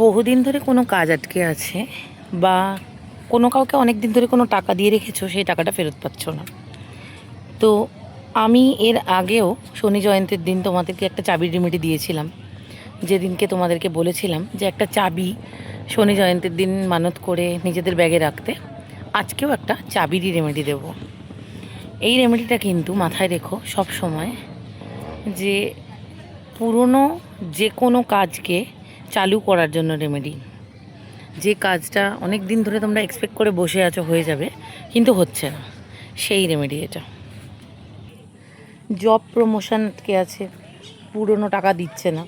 বহুদিন ধরে কোনো কাজ আটকে আছে বা কোনো কাউকে অনেক দিন ধরে কোনো টাকা দিয়ে রেখেছো, সেই টাকাটা ফেরত পাচ্ছ না। তো আমি এর আগেও শনি জয়ন্তীর দিন তোমাদেরকে একটা চাবির রেমেডি দিয়েছিলাম, যেদিনকে তোমাদেরকে বলেছিলাম যে একটা চাবি শনি জয়ন্তীর দিন মানত করে নিজেদের ব্যাগে রাখতে। আজকেও একটা চাবিরই রেমেডি দেব। এই রেমেডিটা কিন্তু মাথায় রেখো সব সময়, যে পুরনো যে কোনো কাজকে চালু করার জন্য রেমেডি। যে কাজটা অনেক দিন ধরে তোমরা এক্সপেক্ট করে বসে আছো হয়ে যাবে, কিন্তু হচ্ছে না, সেই রেমেডি এটা। জব প্রমোশন আটকে আছে, পুরনো টাকা দিচ্ছে না,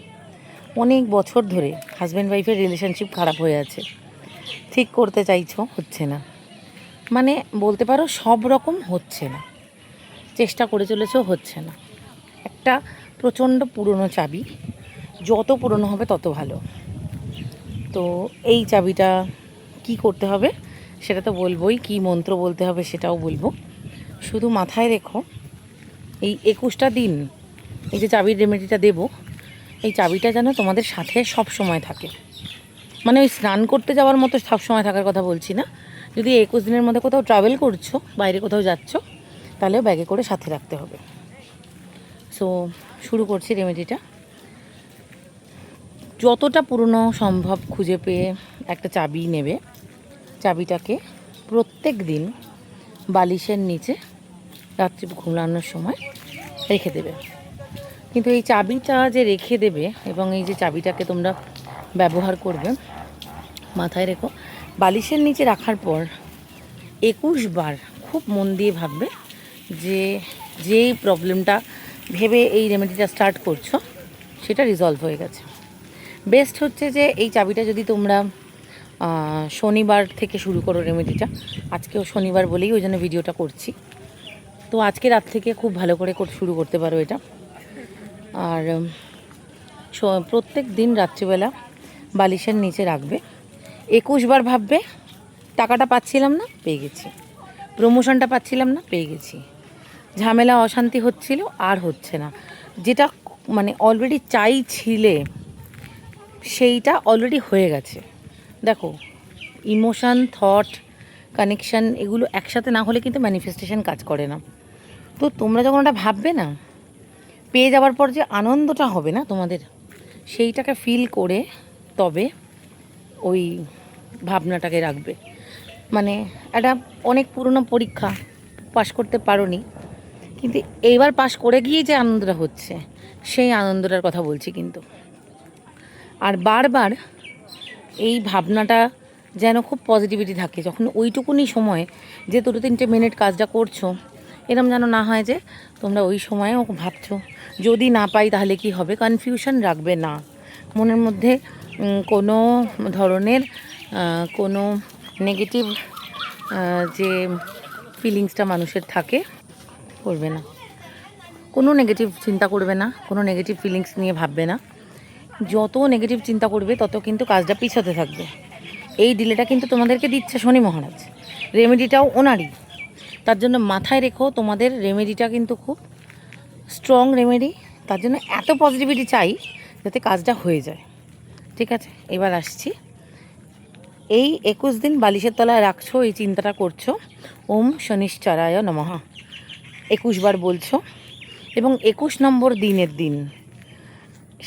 অনেক বছর ধরে হাজব্যান্ড ওয়াইফের রিলেশনশিপ খারাপ হয়ে আছে, ঠিক করতে চাইছো হচ্ছে না, মানে বলতে পারো সব রকম হচ্ছে না, চেষ্টা করে চলেছো হচ্ছে না। একটা প্রচণ্ড পুরনো চাবি, যত পুরনো হবে তত ভালো। তো এই চাবিটা কি করতে হবে সেটা তো বলবোই, কি মন্ত্র বলতে হবে সেটাও বলবো। শুধু মাথায় রেখো, এই 21টা দিন এই যে চাবির রেমেডিটা দেব, এই চাবিটা যেন তোমাদের সাথে সব সময় থাকে। মানে ওই স্নান করতে যাওয়ার মতো সব সময় থাকার কথা বলছি না। যদি 21 দিনের মধ্যে কোথাও ট্রাভেল করছো, বাইরে কোথাও যাচ্ছ, তাহলে ব্যাগে করে সাথে রাখতে হবে। সো শুরু করছি রেমেডিটা। যতটা পুরনো সম্ভব খুঁজে পেয়ে একটা চাবি নেবে। চাবিটাকে প্রত্যেক দিন বালিশের নিচে রাত্রি ঘুমানোর সময় রেখে দেবে। কিন্তু এই চাবিটা যে রেখে দেবে এবং এই যে চাবিটাকে তোমরা ব্যবহার করবে, মাথায় রেখো বালিশের নিচে রাখার পর 21 বার খুব মন দিয়ে ভাববে যে যেই প্রবলেমটা ভেবে এই রেমেডিটা স্টার্ট করছো সেটা রিজলভ হয়ে গেছে। বেস্ট হচ্ছে যে এই চাবিটা যদি তোমরা শনিবার থেকে শুরু করো রেমেডিটা। আজকেও শনিবার বলেই ওই জন্য ভিডিওটা করছি। তো আজকে রাত থেকে খুব ভালো করে শুরু করতে পারো এটা। আর প্রত্যেক দিন রাত্রিবেলা বালিশের নিচে রাখবে। 21 বার ভাববে টাকাটা পাচ্ছিলাম না, পেয়ে গেছি, প্রমোশনটা পাচ্ছিলাম না, পেয়ে গেছি, ঝামেলা অশান্তি হচ্ছিল আর হচ্ছে না, যেটা মানে অলরেডি চাইছিলে সেইটা অলরেডি হয়ে গেছে। দেখো, ইমোশান, থট, কানেকশান এগুলো একসাথে না হলে কিন্তু ম্যানিফেস্টেশন কাজ করে না। তো তোমরা যখন ওটা ভাববে না, পেয়ে যাওয়ার পর যে আনন্দটা হবে না তোমাদের, সেইটাকে ফিল করে তবে ওই ভাবনাটাকে রাখবে। মানে একটা অনেক পুরনো পরীক্ষা পাশ করতে পারোনি, কিন্তু এইবার পাশ করে গিয়ে যে আনন্দটা হচ্ছে, সেই আনন্দটার কথা বলছি কিন্তু। আর বারবার এই ভাবনাটা যেন খুব পজিটিভিটি থাকে যখন ওইটুকুনি সময় যে 2-3 মিনিট কাজটা করছো, এরম যেন না হয় যে তোমরা ওই সময়েও ভাবছো যদি না পাই তাহলে কি হবে। কনফিউশন রাখবে না মনের মধ্যে, কোনো ধরনের কোনো নেগেটিভ যে ফিলিংসটা মানুষের থাকে করবে না, কোনো নেগেটিভ চিন্তা করবে না, কোনো নেগেটিভ ফিলিংস নিয়ে ভাববে না। যত নেগেটিভ চিন্তা করবে তত কিন্তু কাজটা পিছাতে থাকবে। এই ডিলেটা কিন্তু তোমাদেরকে দিচ্ছে শনি মহারাজ, রেমেডিটাও ওনারই। তার জন্য মাথায় রেখো তোমাদের রেমেডিটা কিন্তু খুব স্ট্রং রেমেডি। তার জন্য এত পজিটিভিটি চাই যাতে কাজটা হয়ে যায়। ঠিক আছে, এবার আসছি। এই 21 দিন বালিশের তলায় রাখছো, এই চিন্তাটা করছো, ওম শনিশ্চরায় নমঃ 21 বার বলছো, এবং 21 নম্বর দিনের দিন,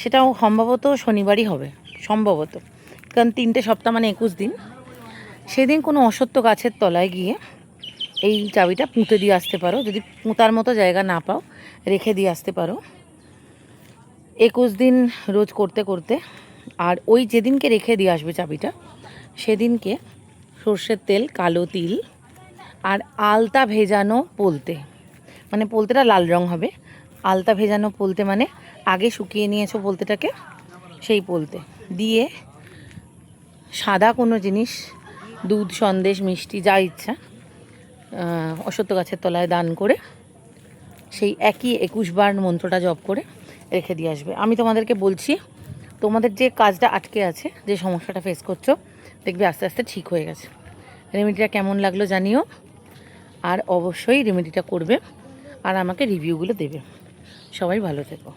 সেটাও সম্ভবত শনিবারই হবে, সম্ভবত, কারণ 3টে সপ্তাহ মানে 21 দিন। সেদিন কোনো অসত্য গাছের তলায় গিয়ে এই চাবিটা পুঁতে দিয়ে আসতে পারো, যদি পুঁতার মতো জায়গা না পাও রেখে দিয়ে আসতে পারো 21 দিন রোজ করতে করতে। আর ওই যেদিনকে রেখে দিয়ে আসবে চাবিটা, সেদিনকে সর্ষের তেল, কালো তিল আর আলতা ভেজানো পোলতে, মানে পোলতেটা লাল রং হবে, আলতা ভেজানো পোলতে মানে আগে শুকিয়ে নিয়েছো পোলতেটাকে, সেই পোলতে দিয়ে সাদা কোনো জিনিস, দুধ, সন্দেশ, মিষ্টি যা ইচ্ছা, অশ্বত্থ গাছের তলায় দান করে সেই একই 21 বার মন্ত্রটা জপ করে রেখে দিয়ে আসবে। আমি তোমাদেরকে বলছি, তোমাদের যে কাজটা আটকে আছে, যে সমস্যাটা ফেস করছো, দেখবে আস্তে আস্তে ঠিক হয়ে গেছে। রেমেডিটা কেমন লাগলো জানিও, আর অবশ্যই রেমেডিটা করবে আর আমাকে রিভিউগুলো দেবে। সবাই ভালো থেকো।